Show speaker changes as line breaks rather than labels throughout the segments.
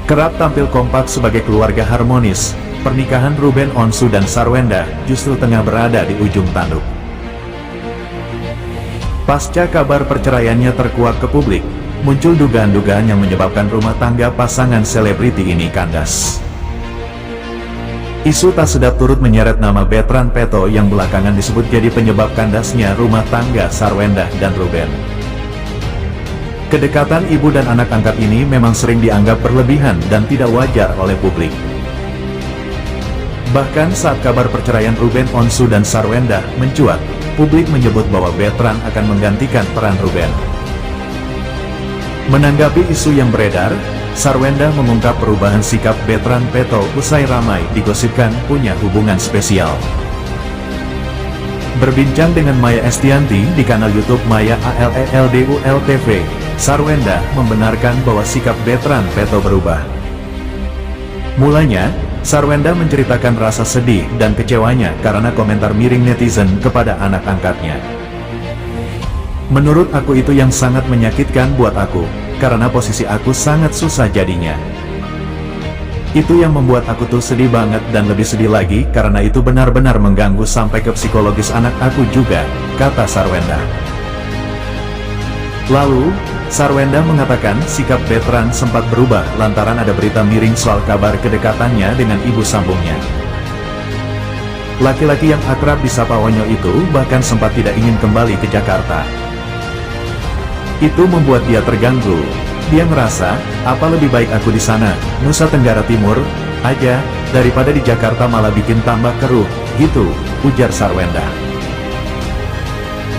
Kerap tampil kompak sebagai keluarga harmonis, pernikahan Ruben Onsu dan Sarwenda justru tengah berada di ujung tanduk. Pasca kabar perceraiannya terkuak ke publik, muncul dugaan-dugaan yang menyebabkan rumah tangga pasangan selebriti ini kandas. Isu tak sedap turut menyeret nama Bertrand Peto yang belakangan disebut jadi penyebab kandasnya rumah tangga Sarwenda dan Ruben. Kedekatan ibu dan anak angkat ini memang sering dianggap berlebihan dan tidak wajar oleh publik. Bahkan saat kabar perceraian Ruben Onsu dan Sarwenda mencuat, publik menyebut bahwa Bertrand akan menggantikan peran Ruben. Menanggapi isu yang beredar, Sarwenda mengungkap perubahan sikap Bertrand Peto usai ramai digosipkan punya hubungan spesial. Berbincang dengan Maya Estianty di kanal YouTube Maya ALELDUL TV, Sarwenda membenarkan bahwa sikap Bertrand Peto berubah. Mulanya, Sarwenda menceritakan rasa sedih dan kecewanya karena komentar miring netizen kepada anak angkatnya. "Menurut aku itu yang sangat menyakitkan buat aku, karena posisi aku sangat susah jadinya. Itu yang membuat aku tuh sedih banget dan lebih sedih lagi karena itu benar-benar mengganggu sampai ke psikologis anak aku juga," kata Sarwenda. Lalu, Sarwenda mengatakan sikap Bertrand sempat berubah lantaran ada berita miring soal kabar kedekatannya dengan ibu sambungnya. Laki-laki yang akrab disapa Onyo itu bahkan sempat tidak ingin kembali ke Jakarta. Itu membuat dia terganggu. Dia merasa, apa lebih baik aku di sana, Nusa Tenggara Timur, aja, daripada di Jakarta malah bikin tambah keruh, gitu, ujar Sarwenda.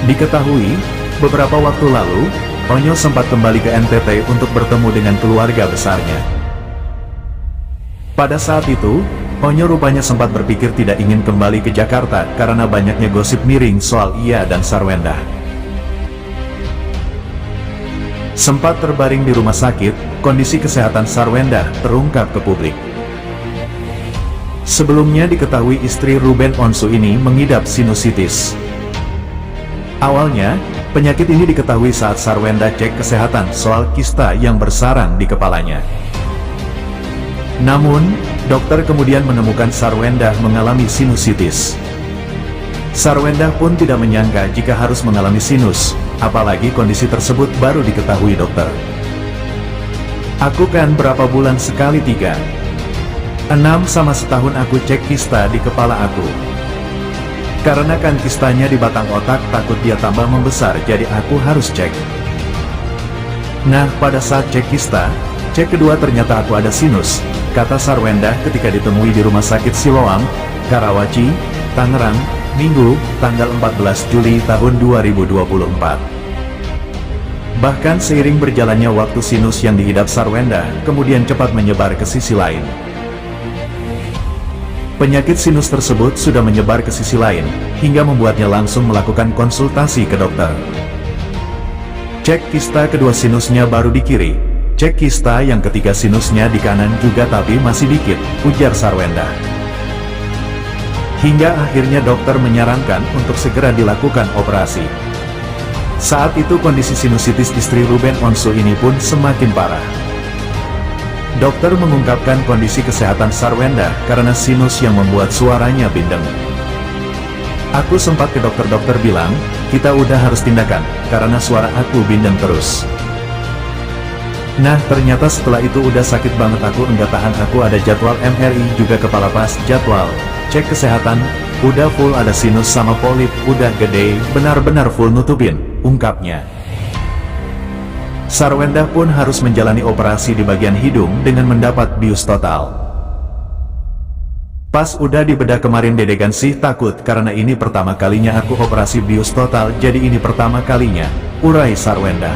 Diketahui, beberapa waktu lalu, Onyo sempat kembali ke NTT untuk bertemu dengan keluarga besarnya. Pada saat itu, Onyo rupanya sempat berpikir tidak ingin kembali ke Jakarta karena banyaknya gosip miring soal ia dan Sarwenda. Sempat terbaring di rumah sakit, kondisi kesehatan Sarwenda terungkap ke publik. Sebelumnya diketahui istri Ruben Onsu ini mengidap sinusitis. Awalnya, penyakit ini diketahui saat Sarwenda cek kesehatan soal kista yang bersarang di kepalanya. Namun, dokter kemudian menemukan Sarwenda mengalami sinusitis. Sarwenda pun tidak menyangka jika harus mengalami sinus, apalagi kondisi tersebut baru diketahui dokter. "Aku kan berapa bulan sekali 3, 6 sama setahun aku cek kista di kepala aku. Karena kan kistanya di batang otak takut dia tambah membesar jadi aku harus cek. Nah pada saat cek kista, cek kedua ternyata aku ada sinus," kata Sarwenda ketika ditemui di Rumah Sakit Siloam, Karawaci, Tangerang, Minggu, tanggal 14 Juli tahun 2024. Bahkan seiring berjalannya waktu sinus yang diidap Sarwenda kemudian cepat menyebar ke sisi lain. Penyakit sinus tersebut sudah menyebar ke sisi lain, hingga membuatnya langsung melakukan konsultasi ke dokter. Cek kista kedua sinusnya baru di kiri, cek kista yang ketiga sinusnya di kanan juga tapi masih dikit, ujar Sarwenda. Hingga akhirnya dokter menyarankan untuk segera dilakukan operasi. Saat itu kondisi sinusitis istri Ruben Onsu ini pun semakin parah. Dokter mengungkapkan kondisi kesehatan Sarwenda karena sinus yang membuat suaranya bindeng. "Aku sempat ke dokter bilang, kita udah harus tindakan, karena suara aku bindeng terus. Nah ternyata setelah itu udah sakit banget aku enggak tahan aku ada jadwal MRI juga kepala pas jadwal, cek kesehatan, udah full ada sinus sama polip, udah gede, benar-benar full nutupin," ungkapnya. Sarwenda pun harus menjalani operasi di bagian hidung dengan mendapat bius total. "Pas udah dibedah kemarin dedegan sih takut karena ini pertama kalinya aku operasi bius total jadi ini pertama kalinya," urai Sarwenda.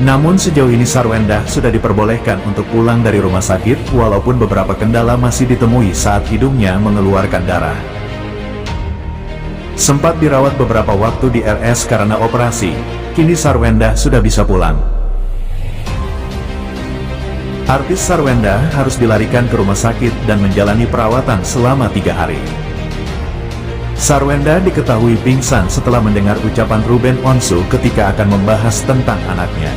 Namun sejauh ini Sarwenda sudah diperbolehkan untuk pulang dari rumah sakit walaupun beberapa kendala masih ditemui saat hidungnya mengeluarkan darah. Sempat dirawat beberapa waktu di RS karena operasi, kini Sarwenda sudah bisa pulang. Artis Sarwenda harus dilarikan ke rumah sakit dan menjalani perawatan selama 3 hari. Sarwenda diketahui pingsan setelah mendengar ucapan Ruben Onsu ketika akan membahas tentang anaknya.